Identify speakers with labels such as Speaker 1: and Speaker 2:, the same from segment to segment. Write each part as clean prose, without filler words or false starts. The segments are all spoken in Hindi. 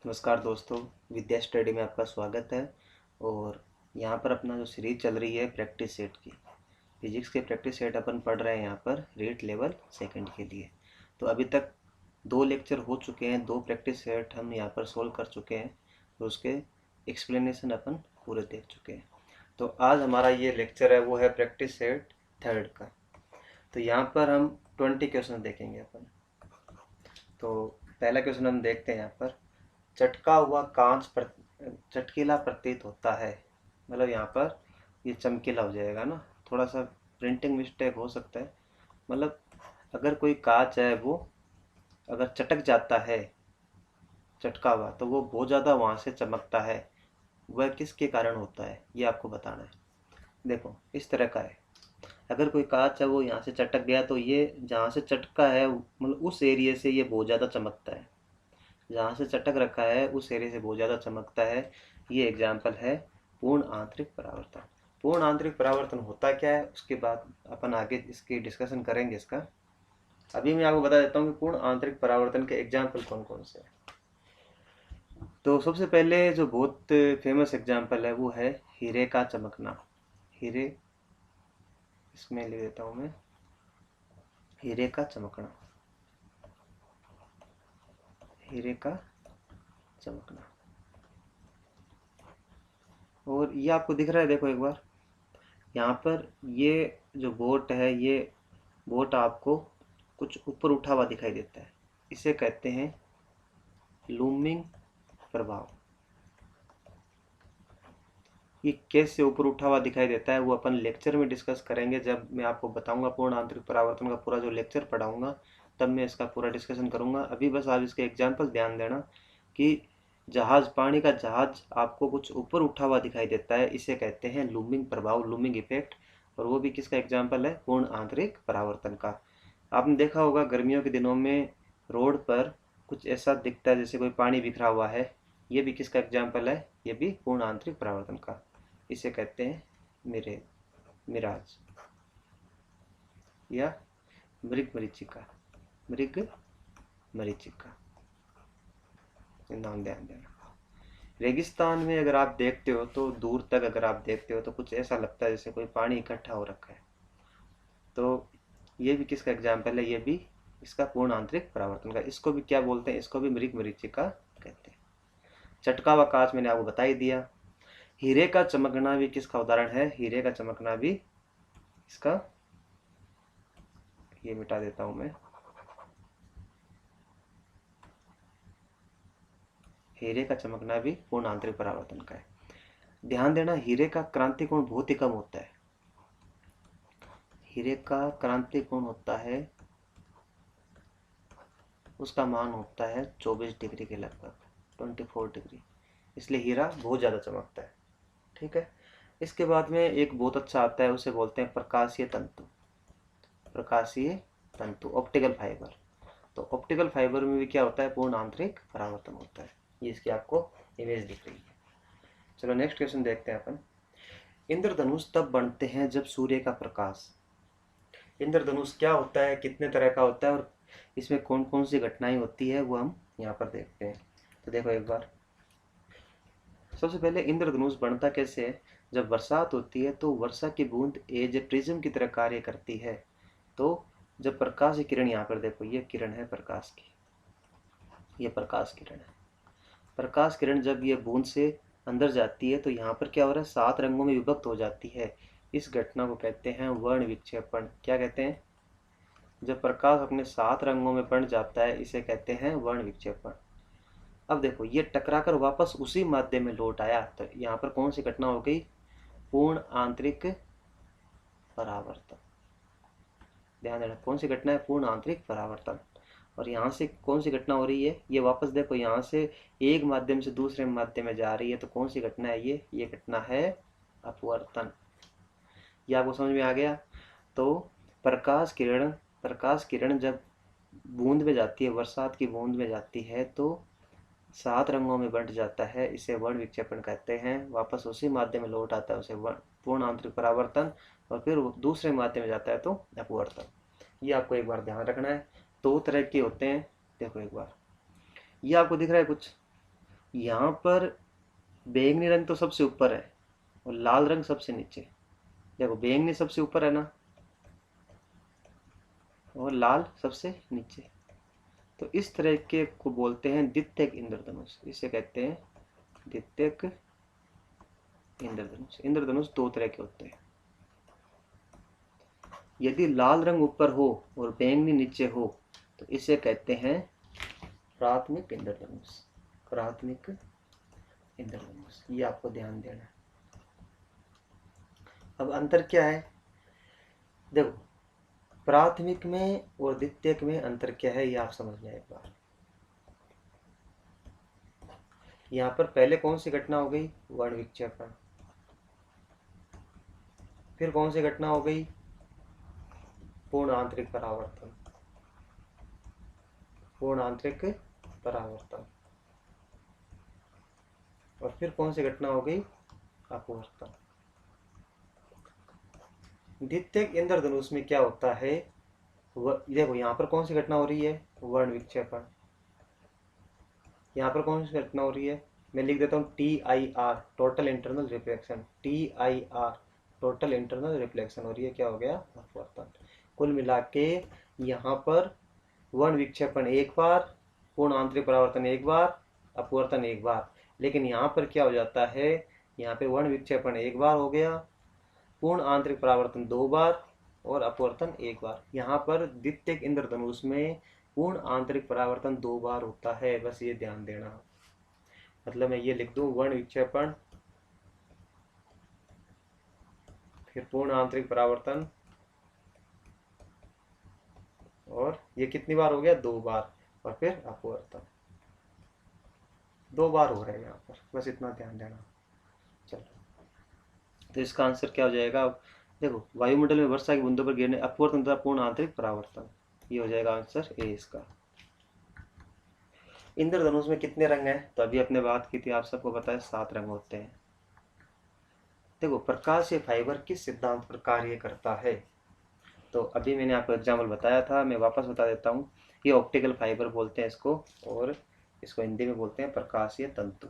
Speaker 1: नमस्कार दोस्तों, विद्या स्टडी में आपका स्वागत है। और यहाँ पर अपना जो सीरीज चल रही है प्रैक्टिस सेट की, फिजिक्स के प्रैक्टिस सेट अपन पढ़ रहे हैं यहाँ पर रेट लेवल सेकंड के लिए। तो अभी तक 2 लेक्चर हो चुके हैं, 2 प्रैक्टिस सेट हम यहाँ पर सोल्व कर चुके हैं, तो उसके एक्सप्लेनेशन अपन पूरे देख चुके हैं। तो आज हमारा ये लेक्चर है वो है प्रैक्टिस सेट थर्ड का। तो यहाँ पर हम 20 क्वेश्चन देखेंगे अपन। तो पहला क्वेश्चन हम देखते हैं यहाँ पर। चटका हुआ चटकीला प्रतीत होता है। मतलब यहाँ पर ये चमकीला हो जाएगा ना, थोड़ा सा प्रिंटिंग मिस्टेक हो सकता है। मतलब अगर कोई कांच है वो अगर चटक जाता है, चटका हुआ, तो वो बहुत ज़्यादा वहाँ से चमकता है। वह किसके कारण होता है ये आपको बताना है। देखो इस तरह का है, अगर कोई कांच है वो यहाँ से चटक गया तो ये जहाँ से चटका है मतलब उस एरिया से ये बहुत ज़्यादा चमकता है। जहाँ से चटक रखा है उस एरिया से बहुत ज़्यादा चमकता है। ये एग्जाम्पल है पूर्ण आंतरिक परावर्तन। पूर्ण आंतरिक परावर्तन होता क्या है उसके बाद अपन आगे इसकी डिस्कशन करेंगे इसका। अभी मैं आपको बता देता हूँ कि पूर्ण आंतरिक परावर्तन के एग्जाम्पल कौन कौन से हैं। तो सबसे पहले जो बहुत फेमस एग्जाम्पल है वो है हीरे का चमकना। हीरे, इसमें लिख देता हूँ मैं, हीरे का चमकना। हीरे का चमकना। और ये आपको दिख रहा है, देखो एक बार यहाँ पर ये जो बोट है, ये बोट आपको कुछ ऊपर उठा हुआ दिखाई देता है। इसे कहते हैं लूमिंग प्रभाव। ये कैसे ऊपर उठा हुआ दिखाई देता है वो अपन लेक्चर में डिस्कस करेंगे। जब मैं आपको बताऊंगा पूर्ण आंतरिक परावर्तन का पूरा जो लेक्चर पढ़ाऊंगा तब मैं इसका पूरा डिस्कशन करूंगा। अभी बस आप इसके एग्जाम्पल ध्यान देना कि जहाज, पानी का जहाज आपको कुछ ऊपर उठा हुआ दिखाई देता है, इसे कहते हैं लूमिंग प्रभाव, लूमिंग इफेक्ट। और वो भी किसका एग्जाम्पल है? पूर्ण आंतरिक परावर्तन का। आपने देखा होगा गर्मियों के दिनों में रोड पर कुछ ऐसा दिखता है जैसे कोई पानी बिखरा हुआ है। ये भी किसका एग्जाम्पल है? ये भी पूर्ण आंतरिक परावर्तन का। इसे कहते हैं मेरे मिराज या मृग मरीचिका। मृग मरीचिका, नाम ध्यान देना। रेगिस्तान में अगर आप देखते हो तो दूर तक अगर आप देखते हो तो कुछ ऐसा लगता है जैसे कोई पानी इकट्ठा हो रखा है। तो ये भी किसका एग्जाम्पल है? ये भी इसका पूर्ण आंतरिक परावर्तन का। इसको भी क्या बोलते हैं? इसको भी मृग मरीचिका कहते हैं। चटका व कांच मैंने आपको बता ही दिया। हीरे का चमकना भी किसका उदाहरण है? हीरे का चमकना भी इसका, ये मिटा देता हूं मैं, हीरे का चमकना भी पूर्ण आंतरिक परावर्तन का है। ध्यान देना, हीरे का क्रांति कोण बहुत ही कम होता है। हीरे का क्रांति कोण होता है, उसका मान होता है 24 डिग्री के लगभग, 24 डिग्री। इसलिए हीरा बहुत ज़्यादा चमकता है। ठीक है। इसके बाद में एक बहुत अच्छा आता है, उसे बोलते हैं प्रकाशीय तंतु। प्रकाशीय तंतु, ऑप्टिकल फाइबर। तो ऑप्टिकल फाइबर में भी क्या होता है? पूर्ण आंतरिक परावर्तन होता है। ये इसकी आपको इमेज दिख रही है। चलो नेक्स्ट क्वेश्चन देखते हैं अपन। इंद्रधनुष तब बनते हैं जब सूर्य का प्रकाश। इंद्रधनुष क्या होता है, कितने तरह का होता है और इसमें कौन कौन सी घटनाएं होती है वो हम यहाँ पर देखते हैं। तो देखो एक बार, सबसे पहले इंद्रधनुष बनता कैसे है? जब बरसात होती है तो वर्षा की बूंद एज ए प्रिज्म की तरह कार्य करती है। तो जब प्रकाश की किरण, यहाँ पर देखो ये किरण है प्रकाश की, ये प्रकाश किरण है। प्रकाश किरण जब ये बूंद से अंदर जाती है तो यहाँ पर क्या हो रहा है? 7 रंगों में विभक्त हो जाती है। इस घटना को कहते हैं वर्ण विक्षेपण। क्या कहते हैं? जब प्रकाश अपने 7 रंगों में बंट जाता है इसे कहते हैं वर्ण विक्षेपण। अब देखो ये टकराकर वापस उसी माध्यम में लौट आया, तो यहाँ पर कौन सी घटना हो गई? पूर्ण आंतरिक परावर्तन। ध्यान देना, कौन सी घटना है? पूर्ण आंतरिक परावर्तन। और यहाँ से कौन सी घटना हो रही है? ये वापस देखो यहाँ से एक माध्यम से दूसरे माध्यम में जा रही है, तो कौन सी घटना है ये घटना है अपवर्तन। ये आपको समझ में आ गया? तो प्रकाश किरण जब बूंद में जाती है, बरसात की बूंद में जाती है तो 7 रंगों में बंट जाता है, इसे वर्ण विक्षेपण कहते हैं। वापस उसी माध्यम में लौट आता है, उसे पूर्ण आंतरिक परावर्तन। और फिर दूसरे माध्यम में जाता है तो अपवर्तन। ये आपको एक बार ध्यान रखना है। 2 तरह के होते हैं। देखो एक बार, ये आपको दिख रहा है कुछ, यहाँ पर बैंगनी रंग तो सबसे ऊपर है और लाल रंग सबसे नीचे। देखो बैंगनी सबसे ऊपर है ना, और लाल सबसे नीचे। तो इस तरह के को बोलते हैं द्वितीयक इंद्रधनुष। इसे कहते हैं द्वितीयक इंद्रधनुष। इंद्रधनुष दो तरह के होते हैं। यदि लाल रंग ऊपर हो और बैंगनी नीचे हो तो इसे कहते हैं प्राथमिक इंद्रधनुष। प्राथमिक इंद्रधनुष, ये आपको ध्यान देना है। अब अंतर क्या है, देखो प्राथमिक में और द्वितीयक में अंतर क्या है ये आप समझ लें एक बार। यहाँ पर पहले कौन सी घटना हो गई, वर्ण विक्षेपण। फिर कौन सी घटना हो गई, पूर्ण आंतरिक परावर्तन। पूर्ण आंतरिक परावर्तन। और फिर कौन सी घटना हो गई, अपवर्तन। द्वितीयक इंद्रधनुष में क्या होता है, देखो यहाँ पर कौन सी घटना हो रही है, वर्ण विक्षेपण। यहाँ पर कौन सी घटना हो रही है, मैं लिख देता हूँ TIR, total internal reflection. TIR total internal reflection, और ये क्या हो गया, अपवर्तन। कुल मिला के यहाँ पर वर्ण विक्षेपण एक बार, पूर्ण आंतरिक परावर्तन एक बार, अपवर्तन एक बार। लेकिन यहाँ पर क्या हो जाता है, यहाँ पे वर्ण विक्षेपण एक बार हो गया, पूर्ण आंतरिक परावर्तन दो बार और अपवर्तन एक बार। यहाँ पर द्वितीयक इंद्रधनुष में पूर्ण आंतरिक परावर्तन दो बार होता है, बस ये ध्यान देना। मतलब मैं ये लिख दूं, वर्ण विक्षेपण फिर पूर्ण आंतरिक परावर्तन, और ये कितनी बार हो गया, दो बार, और फिर अपवर्तन दो बार हो रहे हैं यहाँ पर, बस इतना ध्यान देना। चलो तो इसका आंसर क्या हो जाएगा, देखो वायुमंडल में वर्षा की बूंदों पर गिरने अपवर्तन तथा पूर्ण आंतरिक परावर्तन, ये हो जाएगा आंसर ए इसका। इंद्रधनुष में कितने रंग हैं, तो अभी अपने बात की थी, आप सबको पता है 7 रंग होते हैं। देखो प्रकाश या फाइबर किस सिद्धांत पर कार्य करता है, तो अभी मैंने आपको एग्जाम्पल बताया था, मैं वापस बता देता हूँ। ये ऑप्टिकल फाइबर बोलते हैं इसको, और इसको हिंदी में बोलते हैं प्रकाशीय तंतु।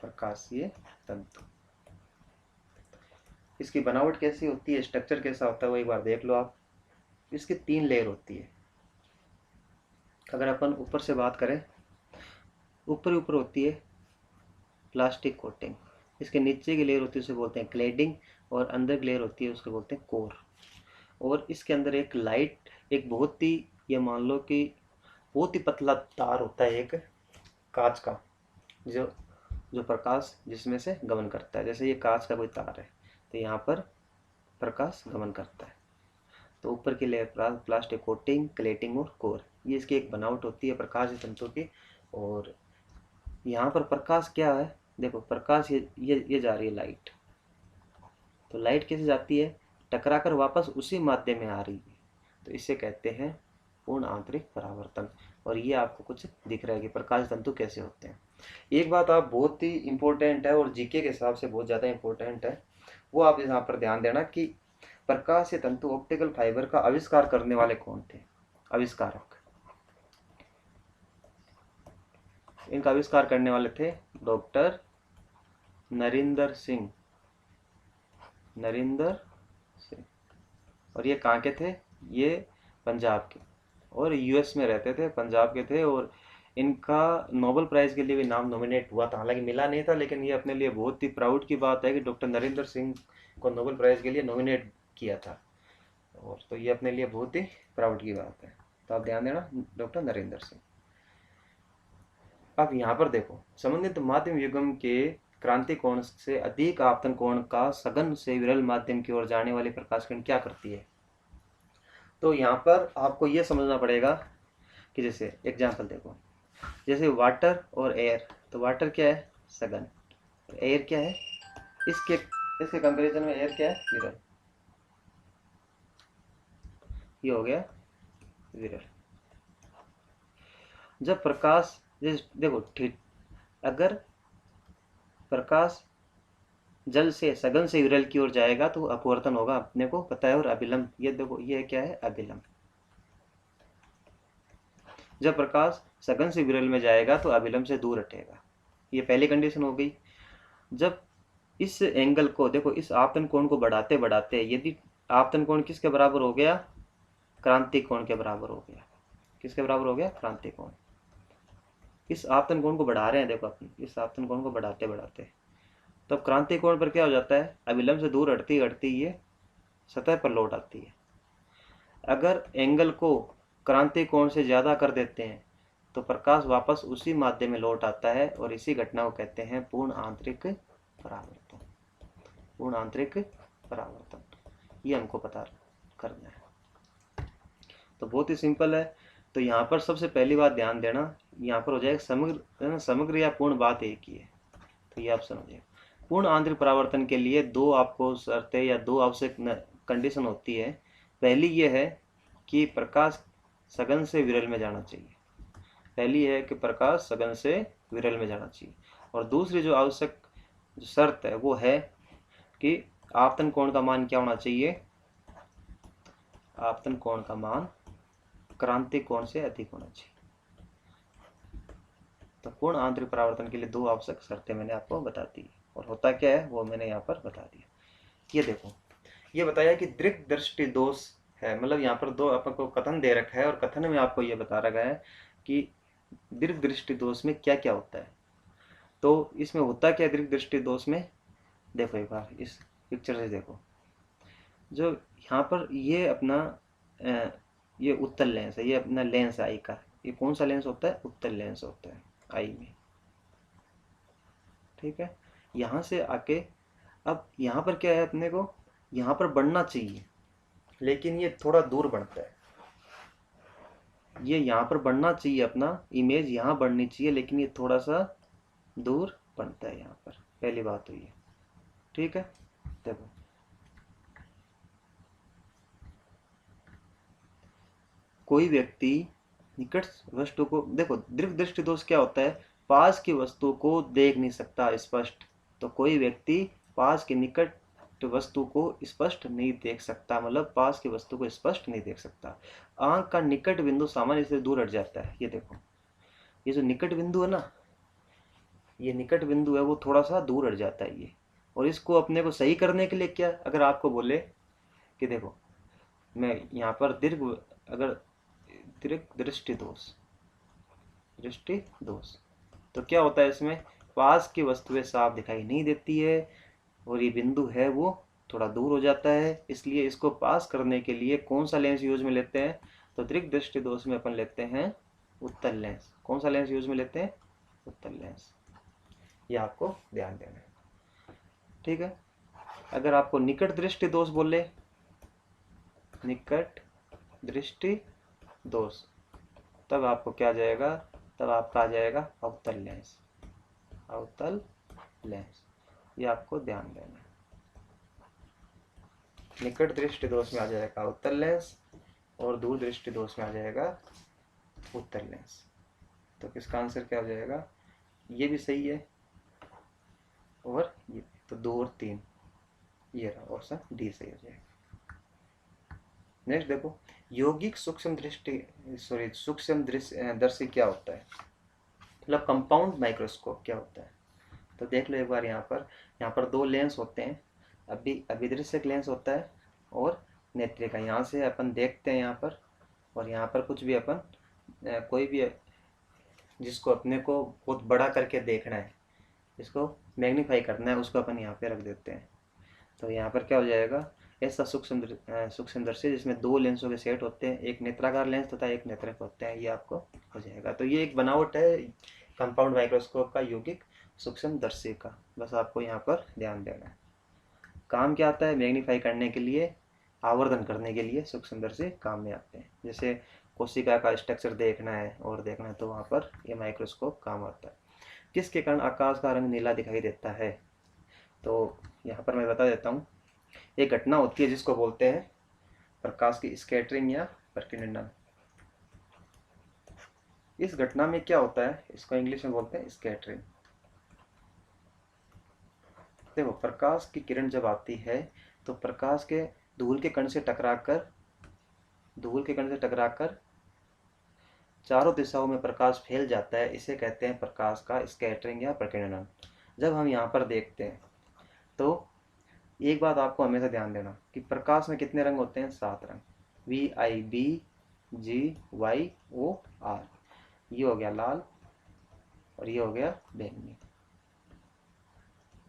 Speaker 1: प्रकाशीय तंतु। इसकी बनावट कैसी होती है, स्ट्रक्चर कैसा होता है, वो एक बार देख लो आप। इसकी 3 लेयर होती है। अगर अपन ऊपर से बात करें, ऊपर ऊपर होती है प्लास्टिक कोटिंग, इसके नीचे की लेयर होती है उसे बोलते हैं क्लेडिंग, और अंदर की लेयर होती है उसको बोलते हैं कोर। और इसके अंदर एक लाइट, एक बहुत ही, ये मान लो कि बहुत ही पतला तार होता है एक कांच का, जो जो प्रकाश जिसमें से गमन करता है। जैसे ये कांच का कोई तार है, तो यहाँ पर प्रकाश गमन करता है। तो ऊपर की लेयर प्लास्टिक कोटिंग, क्लेटिंग और कोर, ये इसकी एक बनावट होती है प्रकाश तंतु की। और यहाँ पर प्रकाश क्या है, देखो प्रकाश ये जा रही है लाइट, तो लाइट कैसे जाती है, टकराकर वापस उसी माध्यम में आ रही है, तो इसे कहते हैं पूर्ण आंतरिक परावर्तन। और ये आपको कुछ दिख रहा है कि प्रकाश तंतु कैसे होते हैं। एक बात आप बहुत ही इंपॉर्टेंट है और जीके के हिसाब से बहुत ज़्यादा इंपॉर्टेंट है, वो आप यहाँ पर ध्यान देना कि प्रकाश तंतु ऑप्टिकल फाइबर का आविष्कार करने वाले कौन थे, आविष्कारक। इनका आविष्कार करने वाले थे डॉक्टर नरेंद्र सिंह। नरेंद्र सिंह। और ये कहाँ के थे, ये पंजाब के, और यूएस में रहते थे, पंजाब के थे। और इनका नोबेल प्राइज़ के लिए भी नाम नॉमिनेट हुआ था, हालांकि मिला नहीं था, लेकिन ये अपने लिए बहुत ही प्राउड की बात है कि डॉक्टर नरेंद्र सिंह को नोबेल प्राइज़ के लिए नॉमिनेट किया था। और तो ये अपने लिए बहुत ही प्राउड की बात है, तो आप ध्यान देना, डॉक्टर नरेंद्र सिंह। अब यहाँ पर देखो, संबंधित माध्यम युग्म के क्रांति कोण से अधिक आपतन कोण का सघन से विरल माध्यम की ओर जाने वाली प्रकाश किरण क्या करती है। तो यहाँ पर आपको ये समझना पड़ेगा कि जैसे एग्जाम्पल देखो, जैसे वाटर और एयर, तो वाटर क्या है, सघन, और एयर क्या है, इसके कंपैरिजन में एयर क्या है, विरल। ये हो गया विरल। जब प्रकाश, जैसे देखो ठीक, अगर प्रकाश जल से सघन से विरल की ओर जाएगा तो अपवर्तन होगा, अपने को पता है। और अभिलंब, ये देखो ये क्या है, अभिलंब। जब प्रकाश सघन से विरल में जाएगा तो अभिलंब से दूर हटेगा। ये पहली कंडीशन हो गई। जब इस एंगल को देखो, इस आपतन कोण को बढ़ाते बढ़ाते यदि आपतन कोण किसके बराबर हो गया, क्रांतिक कोण के बराबर हो गया। किसके बराबर हो गया, क्रांतिक कोण। इस आपतन कोण को बढ़ा रहे हैं, देखो अपन इस आपतन कोण को बढ़ाते बढ़ाते तब क्रांतिक कोण पर क्या हो जाता है, अभिलंब से दूर हटती हटती ये सतह पर लौट आती है। अगर एंगल को क्रांतिक कोण से ज्यादा कर देते हैं तो प्रकाश वापस उसी माध्यम में लौट आता है और इसी घटना को कहते हैं पूर्ण आंतरिक परावर्तन। पूर्ण आंतरिक परावर्तन, ये हमको पता करना है। तो बहुत ही सिंपल है। तो यहाँ पर सबसे पहली बात ध्यान देना, यहाँ पर हो जाएगा समग्र, समग्र या पूर्ण बात एक ही है, तो ये आप समझिए। पूर्ण आंतरिक परावर्तन के लिए दो आपको शर्तें या दो आवश्यक कंडीशन होती है। पहली ये है कि प्रकाश सघन से विरल में जाना चाहिए। पहली है कि प्रकाश सघन से विरल में जाना चाहिए। और दूसरी जो आवश्यक शर्त है वो है कि आपतन कोण का मान क्या होना चाहिए, आपतन कोण का मान क्रांतिक कोण से अधिक होना चाहिए। तो पूर्ण आंतरिक परावर्तन के लिए दो आवश्यक शर्तें मैंने आपको बता दी, और होता क्या है वो मैंने यहाँ पर बता दिया। ये देखो, ये बताया कि दृक दृष्टि दोष है, मतलब यहाँ पर दो अपन को कथन दे रखा है और कथन में आपको ये बता रखा है कि दीर्घ दृष्टि दोष में क्या क्या होता है। तो इसमें होता क्या दीर्घ दृष्टि दोष में, देखो एक बार इस पिक्चर से देखो। जो यहाँ पर ये अपना ये उत्तल लेंस है, ये अपना लेंस आई का, ये कौन सा लेंस होता है, उत्तल लेंस होता है आई में, ठीक है। यहाँ से आके अब यहाँ पर क्या है, अपने को यहाँ पर बढ़ना चाहिए लेकिन ये थोड़ा दूर बढ़ता है। ये यहाँ पर बढ़ना चाहिए, अपना इमेज यहाँ बढ़नी चाहिए लेकिन ये थोड़ा सा दूर बढ़ता है यहाँ पर। पहली बात हुई है, ठीक है। देखो कोई व्यक्ति निकट वस्तु को, देखो दीर्घ दृष्टि दोष क्या होता है, पास की वस्तु को देख नहीं सकता स्पष्ट। तो कोई व्यक्ति पास के निकट वस्तु को स्पष्ट नहीं देख सकता, मतलब पास की वस्तु को स्पष्ट नहीं देख सकता। आंख का निकट बिंदु सामान्य से दूर हट जाता है। ये देखो, ये जो निकट बिंदु है ना, ये निकट बिंदु है वो थोड़ा सा दूर हट जाता है ये। और इसको अपने को सही करने के लिए क्या, अगर आपको बोले कि देखो मैं यहाँ पर दीर्घ, अगर दीर्घ दृष्टि दोष, दृष्टि दोष, तो क्या होता है इसमें, पास की वस्तुएं साफ दिखाई नहीं देती है और ये बिंदु है वो थोड़ा दूर हो जाता है। इसलिए इसको पास करने के लिए कौन सा लेंस यूज में लेते हैं, तो दीर्घ दृष्टि दोष में अपन लेते हैं उत्तल लेंस। कौन सा लेंस यूज में लेते हैं, उत्तल लेंस। ये आपको ध्यान देना है, ठीक है। अगर आपको निकट दृष्टि दोष बोले, निकट दृष्टि दोष, तब आपको क्या जाएगा, तब आपका आ जाएगा अवतल लेंस, अवतल लेंस। ये आपको ध्यान देना है। निकट दृष्टि दोष में आ जाएगा अवतल लेंस और दूर दृष्टि दोष में आ जाएगा उत्तल लेंस। तो किसका आंसर क्या हो जाएगा, ये भी सही है और ये, तो 2 और 3 ये रहा, ऑप्शन डी सही हो जाएगा। नेक्स्ट देखो, यौगिक सूक्ष्म दृष्टि, सॉरी सूक्ष्म दर्शी क्या होता है, मतलब कंपाउंड माइक्रोस्कोप क्या होता है। तो देख लो एक बार, यहाँ पर 2 लेंस होते हैं, अभिदृश्यक लेंस होता है और नेत्रिका। यहाँ से अपन देखते हैं यहाँ पर, और यहाँ पर कुछ भी अपन कोई भी जिसको अपने को बहुत बड़ा करके देखना है, जिसको मैग्नीफाई करना है, उसको अपन यहाँ पे रख देते हैं। तो यहाँ पर क्या हो जाएगा, ऐसा सूक्ष्मदर्शी जिसमें 2 लेंसों के सेट होते हैं, एक नेत्राकार लेंस तथा एक नेत्रक होते हैं, ये आपको हो जाएगा। तो ये एक बनावट है कंपाउंड माइक्रोस्कोप का, यौगिक सूक्ष्मदर्शी का। बस आपको यहाँ पर ध्यान देना है। काम क्या आता है, मैग्नीफाई करने के लिए, आवर्धन करने के लिए सूक्ष्मदर्शी काम में आते हैं। जैसे कोशिका का स्ट्रक्चर देखना है और देखना है तो वहाँ पर ये माइक्रोस्कोप काम आता है। किसके कारण आकाश का रंग नीला दिखाई देता है, तो यहाँ पर मैं बता देता हूँ। एक घटना होती है जिसको बोलते हैं प्रकाश की स्कैटरिंग या प्रकीर्णन। इस घटना में क्या होता है, इसको इंग्लिश में बोलते हैं स्कैटरिंग। देखो प्रकाश की किरण जब आती है तो प्रकाश के धूल के कण से टकराकर चारों दिशाओं में प्रकाश फैल जाता है, इसे कहते हैं प्रकाश का स्कैटरिंग या प्रकीर्णन। जब हम यहाँ पर देखते हैं तो एक बात आपको हमेशा ध्यान देना कि प्रकाश में कितने रंग होते हैं, 7 रंग, VIBGYOR। ये हो गया लाल और ये हो गया बैंगनी।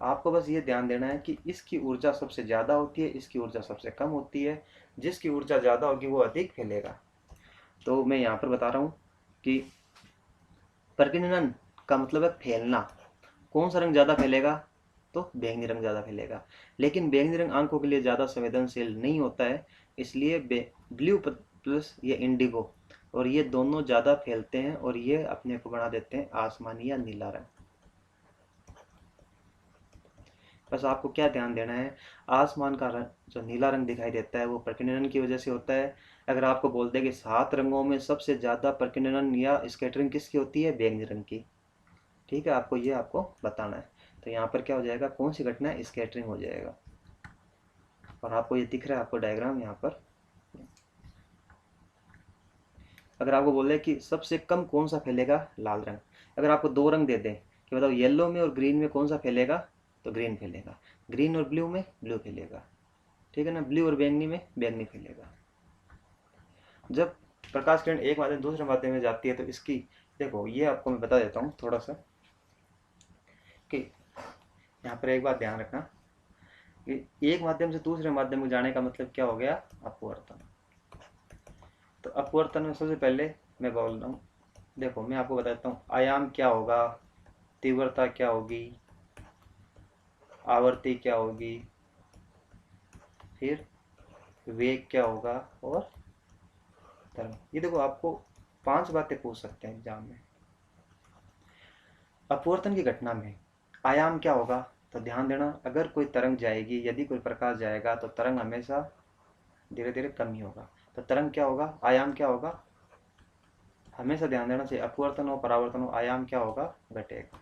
Speaker 1: आपको बस ये ध्यान देना है कि इसकी ऊर्जा सबसे ज़्यादा होती है, इसकी ऊर्जा सबसे कम होती है। जिसकी ऊर्जा ज़्यादा होगी वो अधिक फैलेगा। तो मैं यहाँ पर बता रहा हूँ कि प्रकीर्णन का मतलब है फैलना। कौन सा रंग ज़्यादा फैलेगा, तो बैंगनी रंग ज़्यादा फैलेगा। लेकिन बैंगनी रंग आंखों के लिए ज़्यादा संवेदनशील नहीं होता है, इसलिए ब्लू प्लस ये इंडिगो और ये दोनों ज़्यादा फैलते हैं और ये अपने को बना देते हैं आसमानी या नीला रंग। बस आपको क्या ध्यान देना है, आसमान का रंग जो नीला रंग दिखाई देता है वो प्रकीर्णन की वजह से होता है। अगर आपको बोल दे कि 7 रंगों में सबसे ज़्यादा प्रकीर्णन या स्कैटरिंग किसकी होती है, बैंगनी रंग की। ठीक है, आपको बताना है। तो यहाँ पर क्या हो जाएगा, कौन सी घटना है, स्कैटरिंग हो जाएगा। और आपको ये दिख रहा है, आपको डायग्राम यहाँ पर। अगर आपको बोले कि सबसे कम कौन सा फैलेगा, लाल रंग। अगर आपको 2 रंग दे दें कि बताओ येलो में और ग्रीन में कौन सा फैलेगा, तो ग्रीन फैलेगा। ग्रीन और ब्लू में ब्लू फैलेगा। ठीक है ना, ब्लू और बैंगनी में बैंगनी फैलेगा। जब प्रकाश किरण एक माध्यम दूसरे माध्यम में जाती है तो इसकी देखो, ये आपको मैं बता देता हूँ थोड़ा सा कि यहाँ पर एक बात ध्यान रखना कि एक माध्यम से दूसरे माध्यम में जाने का मतलब क्या हो गया, अपवर्तन। तो अपवर्तन में सबसे पहले मैं बोल रहा हूँ, देखो मैं आपको बताता हूँ आयाम क्या होगा, तीव्रता क्या होगी, आवर्ती क्या होगी, फिर वेग क्या होगा और तरंग। ये देखो आपको 5 बातें पूछ सकते हैं एग्जाम में। अपवर्तन की घटना में आयाम क्या होगा, तो ध्यान देना अगर कोई तरंग जाएगी, यदि कोई प्रकाश जाएगा तो तरंग हमेशा धीरे धीरे कम ही होगा। तो तरंग क्या होगा, आयाम क्या होगा, हमेशा ध्यान देना चाहिए। अपवर्तन हो परावर्तन हो, आयाम क्या होगा, घटेगा।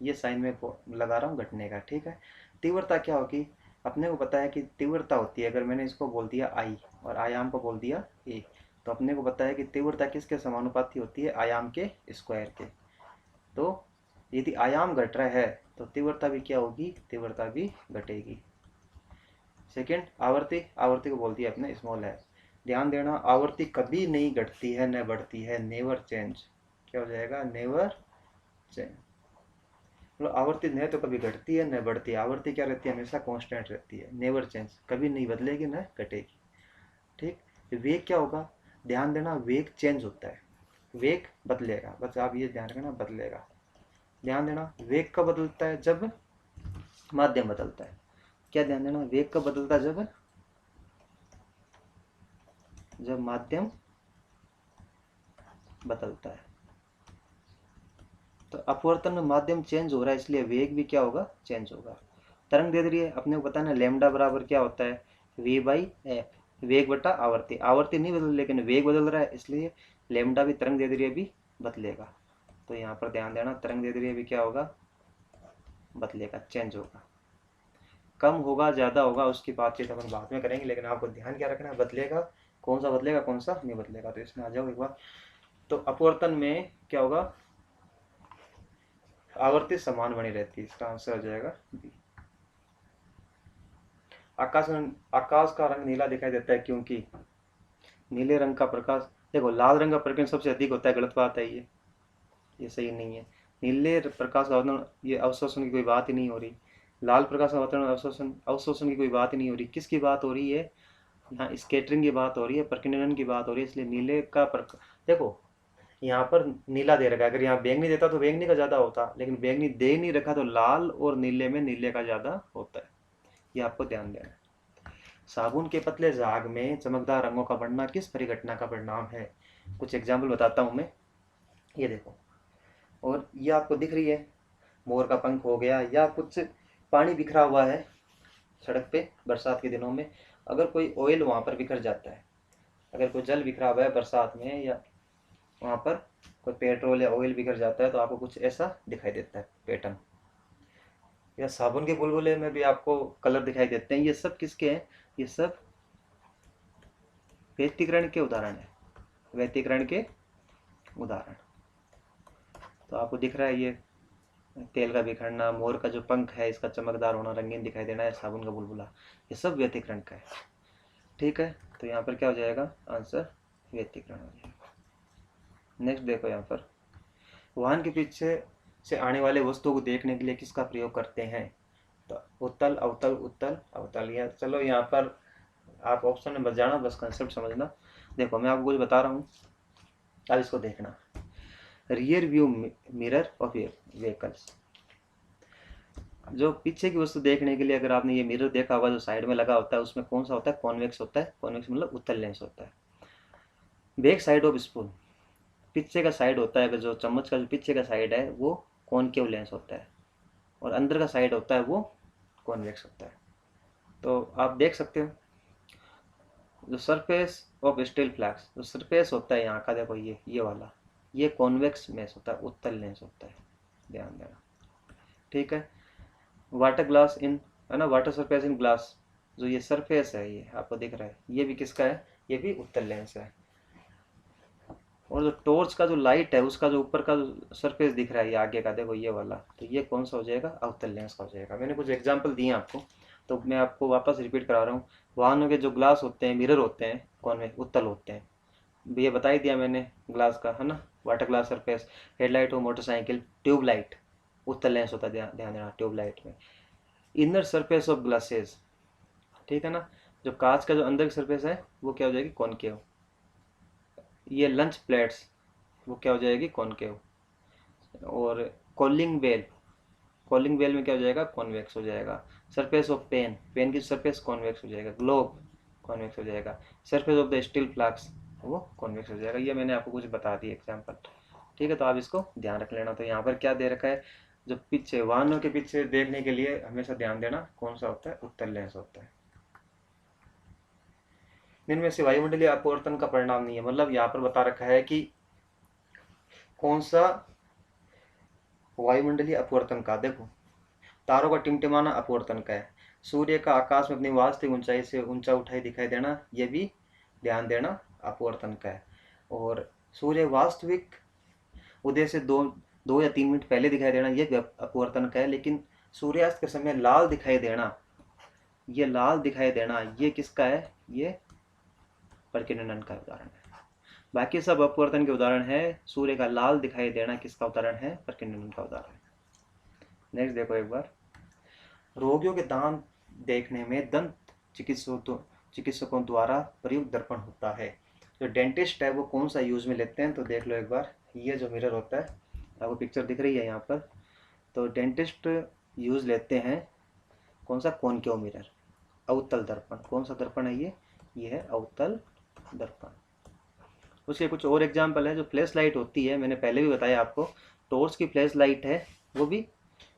Speaker 1: ये साइन में लगा रहा हूँ घटने का। ठीक है, तीव्रता क्या होगी, अपने को पता है कि तीव्रता होती है, अगर मैंने इसको बोल दिया I और आयाम को बोल दिया A, तो अपने को पता है कि तीव्रता किसके समानुपाती होती है, आयाम के स्क्वायर के। तो यदि आयाम घट रहा है तो तीव्रता भी क्या होगी, तीव्रता भी घटेगी। सेकेंड, आवर्ती, आवर्ती को बोल दिया अपने स्मॉल है। ध्यान देना, आवर्ती कभी नहीं घटती है न बढ़ती है, नेवर चेंज। क्या हो जाएगा, नेवर चेंज। मतलब आवर्ती न तो कभी घटती है न बढ़ती है, आवर्ती क्या रहती है, हमेशा कांस्टेंट रहती है, नेवर चेंज, कभी नहीं बदलेगी न घटेगी। ठीक, वेग क्या होगा, ध्यान देना वेग चेंज होता है, वेग बदलेगा, बस आप ये ध्यान रखना, बदलेगा। ध्यान देना वेग कब बदलता है, जब माध्यम बदलता है। क्या ध्यान देना, वेग कब बदलता है, जब माध्यम बदलता है। तो अपवर्तन में माध्यम चेंज हो रहा है, इसलिए वेग भी क्या होगा, चेंज होगा। तरंग दे रही है, अपने को पता है ना लैम्डा बराबर क्या होता है, V/F, वेग बटा आवर्ती। आवर्ती नहीं बदल लेकिन वेग बदल रहा है, इसलिए लैम्डा भी तरंग दे रही है भी बदलेगा। तो यहाँ पर ध्यान देना, तरंग दे रही है भी क्या होगा, बदलेगा, चेंज होगा। कम होगा ज़्यादा होगा उसकी बातचीत अपन बाद में करेंगे, लेकिन आपको ध्यान क्या रखना है, बदलेगा, कौन सा बदलेगा कौन सा नहीं बदलेगा। तो इसमें आ जाओ एक बार। तो अपवर्तन में क्या होगा, आवर्ती समान बनी रहती है, इसका आंसर हो जाएगा बी। आकाश का रंग नीला दिखाई देता है क्योंकि नीले रंग का प्रकाश, देखो लाल रंग का प्रकीर्णन सबसे अधिक होता है, गलत बात है ये सही नहीं है। नीले प्रकाश का अवतरण, ये अवशोषण की कोई बात ही नहीं हो रही। लाल प्रकाश का अवतरण, अवशोषण, अवशोषण की कोई बात ही नहीं हो रही। किसकी बात हो रही है, यहाँ स्कैटरिंग की बात हो रही है, प्रकीर्णन की बात हो रही है, इसलिए नीले का देखो यहाँ पर नीला दे रखा है, अगर यहाँ बैंगनी देता तो बैंगनी का ज़्यादा होता, लेकिन बैंगनी दे नहीं रखा तो लाल और नीले में नीले का ज़्यादा होता है, ये आपको ध्यान देना है। साबुन के पतले झाग में चमकदार रंगों का बढ़ना किस परिघटना का परिणाम है, कुछ एग्जाम्पल बताता हूँ मैं। ये देखो, और ये आपको दिख रही है, मोर का पंख हो गया, या कुछ पानी बिखरा हुआ है सड़क पे बरसात के दिनों में, अगर कोई ऑयल वहाँ पर बिखर जाता है, अगर कोई जल बिखरा हुआ है बरसात में, या वहाँ पर कोई पेट्रोल या ऑयल बिखर जाता है, तो आपको कुछ ऐसा दिखाई देता है पैटर्न। या साबुन के बुलबुले में भी आपको कलर दिखाई देते हैं। ये सब किसके हैं, ये सब व्यतिकरण के उदाहरण है, व्यतिकरण के उदाहरण। तो आपको दिख रहा है ये तेल का बिखरना, मोर का जो पंख है इसका चमकदार होना, रंगीन दिखाई देना है, साबुन का बुलबुला, ये सब व्यतिकरण का है। ठीक है, तो यहाँ पर क्या हो जाएगा आंसर व्यतिकरण हो जाएगा। नेक्स्ट देखो यहाँ पर, वाहन के पीछे से आने वाले वस्तुओं को देखने के लिए किसका प्रयोग करते हैं? तो उत्तल, अवतल, उत्तल, अवतल। या चलो यहाँ पर आप ऑप्शन में बच जाना, बस कंसेप्ट समझना। देखो मैं आपको कुछ बता रहा हूँ, अब इसको देखना। Rear view mirror of vehicles, जो पीछे की वस्तु देखने के लिए अगर आपने ये मिरर देखा होगा जो साइड में लगा होता है, उसमें कौन सा होता है? कॉन्वेक्स होता है। कॉन्वेक्स मतलब उत्तल लेंस होता है। बैक साइड ऑफ स्पून, पीछे का साइड होता है, जो चम्मच का जो पीछे का साइड है वो कॉनकेव लेंस होता है, और अंदर का साइड होता है वो कॉन्वेक्स होता है। तो आप देख सकते हो जो सरफेस ऑफ स्टील फ्लैक्स, जो सरफेस होता है यहाँ का, देखो ये वाला, ये कॉन्वेक्स लेंस होता है, उत्तल लेंस होता है, ध्यान देना। ठीक है, वाटर ग्लास इन, है ना, वाटर सरफेस इन ग्लास, जो ये सरफेस है ये आपको दिख रहा है, ये भी किसका है? ये भी उत्तल लेंस है। और जो टॉर्च का जो लाइट है उसका जो ऊपर का जो सरफेस दिख रहा है ये आगे का, देखो ये वाला, तो ये कौन सा हो जाएगा? अवतल लेंस का हो जाएगा। मैंने कुछ एग्जांपल दिए आपको, तो मैं आपको वापस रिपीट करा रहा हूँ। वाहनों के जो ग्लास होते हैं, मिरर होते हैं, कौन में उत्तल होते हैं, ये बता ही दिया मैंने ग्लास का, है ना, वाटर ग्लास सरफेस। हेडलाइट हो मोटरसाइकिल, ट्यूबलाइट, उत्तल लेंस होता है, ध्यान देना ट्यूबलाइट में। इनर सरफेस ऑफ ग्लासेस, ठीक है ना, जो कांच का जो अंदर की सरफेस है वो क्या हो जाएगी? कॉनकेव। ये लंच प्लेट्स, वो क्या हो जाएगी? कॉनकेव। और कॉलिंग बेल, कॉलिंग बेल में क्या हो जाएगा? कॉन्वेक्स हो जाएगा। सरफेस ऑफ पेन, पेन की सरफेस कॉन्वेक्स हो जाएगा। ग्लोब कॉन्वेक्स हो जाएगा। Surface of the steel flask, वो कॉन्वेक्स हो जाएगा। ये मैंने आपको कुछ बता दी एग्जाम्पल। ठीक है, तो आप इसको ध्यान रख लेना। तो यहाँ पर क्या दे रखा है? जो पीछे, वाहनों के पीछे देखने के लिए हमेशा ध्यान देना कौन सा होता है? उत्तल लेंस होता है। इनमें से वायुमंडलीय अपवर्तन का परिणाम नहीं है, मतलब यहाँ पर बता रखा है कि कौन सा वायुमंडलीय अपवर्तन का। देखो, तारों का टिमटिमाना अपवर्तन का है। सूर्य का आकाश में अपनी वास्तविक ऊंचाई से ऊंचा उठाई दिखाई देना, ये भी ध्यान देना अपवर्तन का है। और सूर्य वास्तविक उदय से दो या 3 मिनट पहले दिखाई देना, ये भी अपवर्तन का है। लेकिन सूर्यास्त के समय लाल दिखाई देना, ये लाल दिखाई देना, ये किसका है? ये प्रकीर्णन का उदाहरण है। बाकी सब अपवर्तन के उदाहरण है। सूर्य का लाल दिखाई देना किसका उदाहरण है? प्रकीर्णन का उदाहरण है। नेक्स्ट देखो एक बार, रोगियों के दांत देखने में दंत चिकित्सकों द्वारा प्रयुक्त दर्पण होता है। जो डेंटिस्ट है वो कौन सा यूज में लेते हैं? तो देख लो एक बार, ये जो मिरर होता है, आपको पिक्चर दिख रही है यहाँ पर, तो डेंटिस्ट यूज लेते हैं कौन सा? कॉनकेव मिरर, अवतल दर्पण। कौन सा दर्पण है ये है अवतल दर्पण। उसके कुछ और एग्जाम्पल है। जो फ्लैश लाइट होती है, मैंने पहले भी बताया आपको, टॉर्च की फ्लैश लाइट है वो भी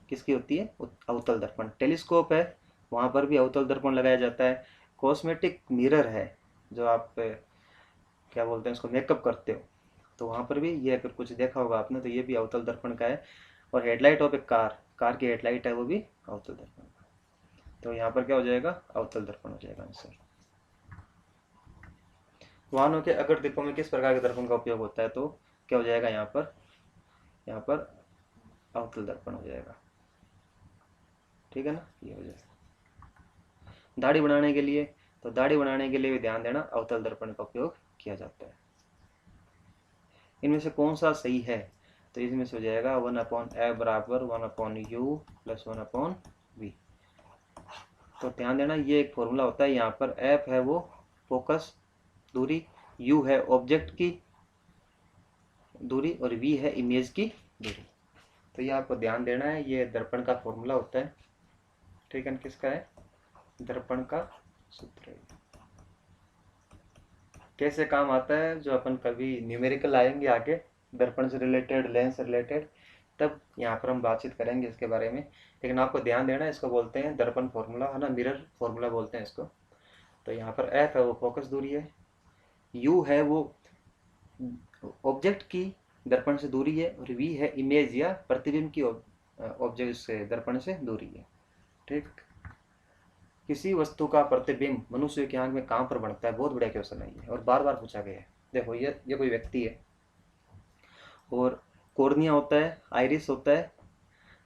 Speaker 1: किसकी होती है? अवतल दर्पण। टेलीस्कोप है, वहाँ पर भी अवतल दर्पण लगाया जाता है। कॉस्मेटिक मिरर है, जो आप क्या बोलते हैं उसको, मेकअप करते हो, तो वहाँ पर भी ये, अगर कुछ देखा होगा आपने, तो ये भी अवतल दर्पण का है। और हेडलाइट ऑफ ए कार की हेडलाइट है वो भी अवतल दर्पण का। तो यहाँ पर क्या हो जाएगा? अवतल दर्पण हो जाएगा आंसर। वाहनों के अग्र दीपों में किस प्रकार के दर्पण का उपयोग होता है? तो क्या हो जाएगा यहाँ पर अवतल दर्पण हो जाएगा। ठीक है ना, ये हो जाएगा। दाढ़ी बनाने के लिए, तो दाढ़ी बनाने के लिए भी ध्यान देना अवतल दर्पण का उपयोग किया जाता है। इनमें से कौन सा सही है? तो इसमें से हो जाएगा 1/f बराबर 1/u प्लस 1/v। तो ध्यान देना, ये एक फॉर्मूला होता है। यहाँ पर f है वो फोकस दूरी, u है ऑब्जेक्ट की दूरी, और v है इमेज की दूरी। तो ये आपको ध्यान देना है, ये दर्पण का फॉर्मूला होता है। ठीक है, किसका है? दर्पण का सूत्र है। कैसे काम आता है? जो अपन कभी न्यूमेरिकल आएंगे आगे, दर्पण से रिलेटेड, लेंस से रिलेटेड, तब यहाँ पर हम बातचीत करेंगे इसके बारे में। लेकिन आपको ध्यान देना, इसको बोलते हैं दर्पण फॉर्मूला, है ना, मिरर फॉर्मूला बोलते हैं इसको। तो यहाँ पर एफ है वो फोकस दूरी है, यू है वो ऑब्जेक्ट की दर्पण से दूरी है, और वी है इमेज या प्रतिबिंब की ऑब्जेक्ट से दर्पण से दूरी है। ठीक, किसी वस्तु का प्रतिबिंब मनुष्य की आंख में कहाँ पर बनता है? बहुत बढ़िया क्वेश्चन है ये, और बार बार पूछा गया है। देखो, ये कोई व्यक्ति है, और कॉर्निया होता है, आइरिस होता है,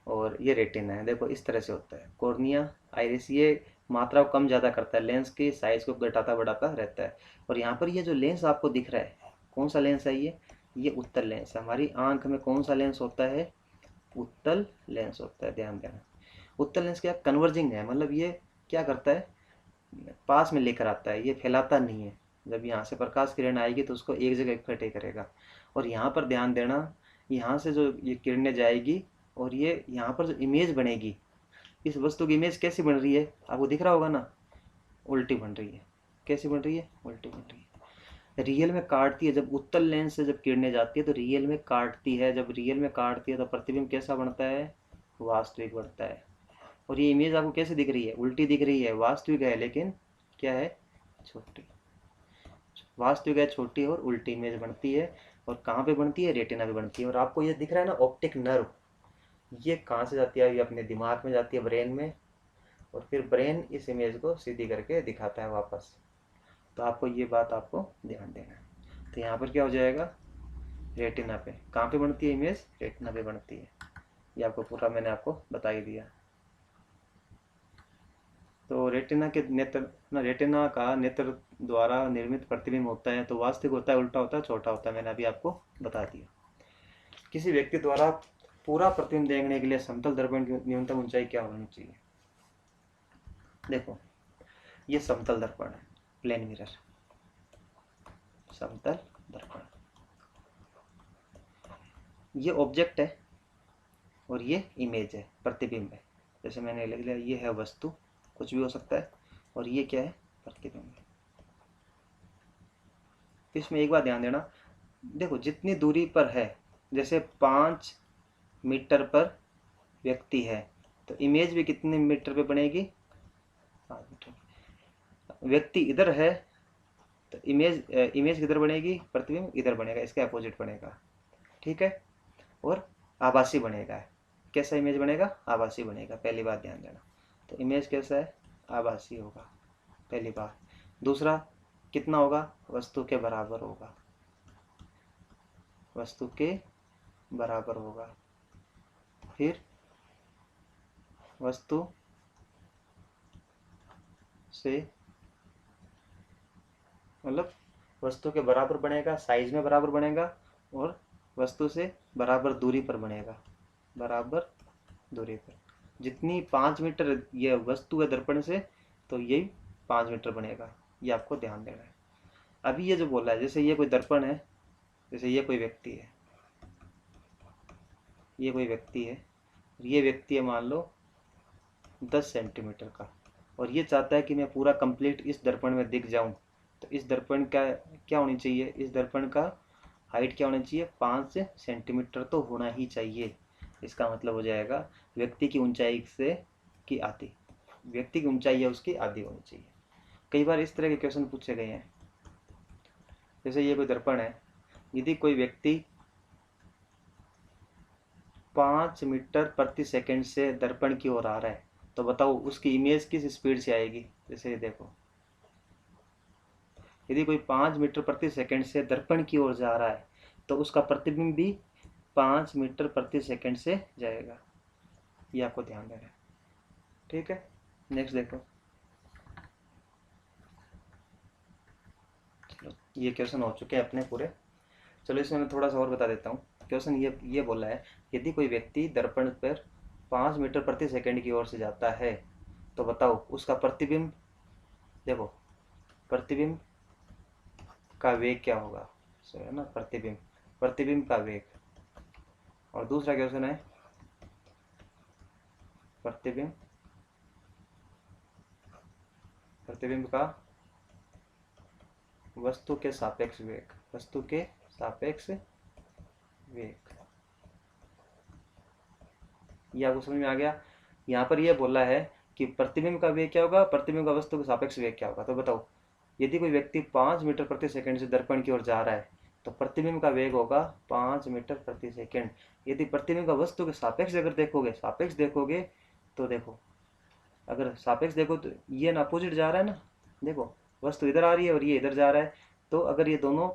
Speaker 1: और ये रेटिना है। देखो इस तरह से होता है कॉर्निया, आइरिस, ये मात्रा को कम ज़्यादा करता है, लेंस की साइज को घटाता बढ़ाता रहता है। और यहाँ पर ये जो लेंस आपको दिख रहा है, कौन सा लेंस है ये उत्तल लेंस है। हमारी आंख में कौन सा लेंस होता है? उत्तल लेंस होता है, ध्यान देना। उत्तल लेंस क्या कन्वर्जिंग है, मतलब ये क्या करता है, पास में लेकर आता है, ये फैलाता नहीं है। जब यहाँ से प्रकाश किरण आएगी तो उसको एक जगह इकट्ठे करेगा। और यहाँ पर ध्यान देना, यहाँ से जो ये किरणें जाएगी और ये यहाँ पर जो इमेज बनेगी, इस वस्तु की इमेज कैसी बन रही है आपको दिख रहा होगा ना, उल्टी बन रही है। कैसी बन रही है? उल्टी बन रही है। रियल में काटती है, जब उत्तल लेंस से जब किरणें जाती है तो रियल में काटती है। जब रियल में काटती है तो प्रतिबिंब कैसा बनता है? वास्तविक बनता है। और ये इमेज आपको कैसे दिख रही है? उल्टी दिख रही है, वास्तविक है लेकिन क्या है? छोटी। वास्तविक है, छोटी और उल्टी इमेज बनती है। और कहाँ पे बनती है? रेटिना पे बनती है। और आपको ये दिख रहा है ना ऑप्टिक नर्व, ये कहाँ से जाती है? ये अपने दिमाग में जाती है, ब्रेन में, और फिर ब्रेन इस इमेज को सीधी करके दिखाता है वापस। तो आपको ये बात आपको ध्यान देना है। तो यहाँ पर क्या हो जाएगा? रेटिना पे। कहाँ पे बनती है इमेज? रेटिना पे बनती है। ये आपको पूरा मैंने आपको बता ही दिया। तो रेटिना के नेत्र ना, रेटिना का नेत्र द्वारा निर्मित प्रतिबिंब होता है तो वास्तविक होता है, उल्टा होता है, छोटा होता है, मैंने अभी आपको बता दिया। किसी व्यक्ति द्वारा पूरा प्रतिबिंब देखने के लिए समतल दर्पण की न्यूनतम ऊंचाई क्या होनी चाहिए? देखो ये समतल दर्पण है, प्लेन मिरर, समतल दर्पण, ये ऑब्जेक्ट है और ये इमेज है, प्रतिबिंब है। जैसे मैंने लिख लिया, ये है वस्तु, कुछ भी हो सकता है, और ये क्या है? प्रतिबिंब है। इसमें एक बात ध्यान देना, देखो जितनी दूरी पर है, जैसे 5 मीटर पर व्यक्ति है तो इमेज भी कितने मीटर पे बनेगी? 5 मीटर। व्यक्ति इधर है तो इमेज किधर बनेगी? प्रतिबिंब इधर बनेगा, इसके अपोजिट बनेगा, ठीक है। और आभासी बनेगा। कैसा इमेज बनेगा? आभासी बनेगा, पहली बात ध्यान देना। तो इमेज कैसा है? आभासी होगा, पहली बात। दूसरा, कितना होगा? वस्तु के बराबर होगा, वस्तु के बराबर होगा। फिर वस्तु से, मतलब वस्तु के बराबर बनेगा, साइज में बराबर बनेगा, और वस्तु से बराबर दूरी पर बनेगा, बराबर दूरी पर। जितनी 5 मीटर ये वस्तु है दर्पण से, तो ये 5 मीटर बनेगा, ये आपको ध्यान देना है। अभी ये जो बोला है, जैसे ये कोई दर्पण है, जैसे ये कोई व्यक्ति है, ये कोई व्यक्ति है, ये व्यक्ति है मान लो 10 सेंटीमीटर का, और ये चाहता है कि मैं पूरा कंप्लीट इस दर्पण में दिख जाऊं। तो इस दर्पण का क्या होनी चाहिए? इस दर्पण का हाइट क्या होनी चाहिए? 5 सेंटीमीटर तो होना ही चाहिए। इसका मतलब हो जाएगा व्यक्ति की ऊंचाई से की आधी, व्यक्ति की ऊंचाई है उसकी आधी होनी चाहिए। कई बार इस तरह के क्वेश्चन पूछे गए हैं। जैसे ये कोई दर्पण है, यदि कोई व्यक्ति 5 मीटर प्रति सेकंड से दर्पण की ओर आ रहा है तो बताओ उसकी इमेज किस स्पीड से आएगी? जैसे ये देखो, यदि कोई 5 मीटर प्रति सेकंड से दर्पण की ओर जा रहा है तो उसका प्रतिबिंब भी 5 मीटर प्रति सेकंड से जाएगा, ये आपको ध्यान देना है, ठीक है। नेक्स्ट देखो, चलो ये क्वेश्चन हो चुके हैं अपने पूरे। चलो इसमें मैं थोड़ा सा और बता देता हूँ। क्वेश्चन ये बोला है, यदि कोई व्यक्ति दर्पण पर 5 मीटर प्रति सेकंड की ओर से जाता है तो बताओ उसका प्रतिबिंब, देखो प्रतिबिंब का वेग क्या होगा? सो है ना, प्रतिबिंब का वेग। और दूसरा क्वेश्चन है प्रतिबिंब का वस्तु के सापेक्ष वेग, वस्तु के सापेक्ष वेग। ये आपको समझ में आ गया? यहाँ पर यह बोला है कि प्रतिबिंब का वेग क्या होगा, प्रतिबिंब का वस्तु के सापेक्ष वेग क्या होगा। तो बताओ यदि कोई व्यक्ति 5 मीटर प्रति सेकंड से दर्पण की ओर जा रहा है तो प्रतिबिंब का वेग होगा 5 मीटर प्रति सेकंड। यदि प्रतिबिंब का वस्तु के सापेक्ष अगर देखोगे, सापेक्ष देखोगे तो देखो, अगर सापेक्ष देखो तो ये ना अपोजिट जा रहा है ना, देखो वस्तु इधर आ रही है और ये इधर जा रहा है। तो अगर ये दोनों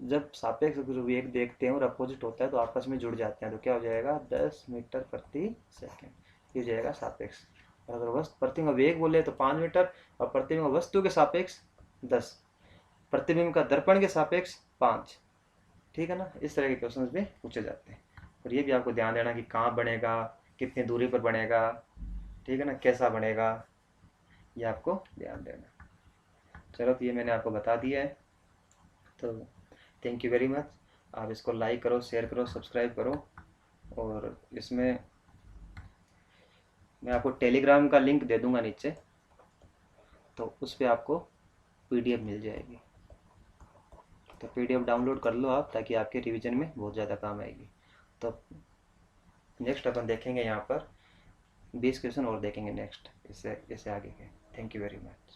Speaker 1: जब सापेक्ष वेग देखते हैं और अपोजिट होता है तो आपस में जुड़ जाते हैं, तो क्या हो जाएगा 10 मीटर प्रति सेकेंड, ये जाएगा सापेक्ष। और अगर वस्तु प्रतिबिंब वेग बोले तो 5 मीटर, और प्रतिबिंब वस्तु के सापेक्ष 10, प्रतिबिंब का दर्पण के सापेक्ष 5। ठीक है ना, इस तरह के क्वेश्चन भी पूछे जाते हैं। और ये भी आपको ध्यान देना कि कहाँ बनेगा, कितनी दूरी पर बनेगा, ठीक है ना, कैसा बनेगा, ये आपको ध्यान देना। चलो, तो ये मैंने आपको बता दिया है। तो थैंक यू वेरी मच। आप इसको लाइक करो, शेयर करो, सब्सक्राइब करो। और इसमें मैं आपको टेलीग्राम का लिंक दे दूंगा नीचे, तो उस पर आपको पीडीएफ मिल जाएगी। तो पीडीएफ डाउनलोड कर लो आप, ताकि आपके रिवीजन में बहुत ज़्यादा काम आएगी। तो नेक्स्ट अपन देखेंगे यहाँ पर 20 क्वेश्चन और देखेंगे नेक्स्ट, इससे आगे के। Thank you very much.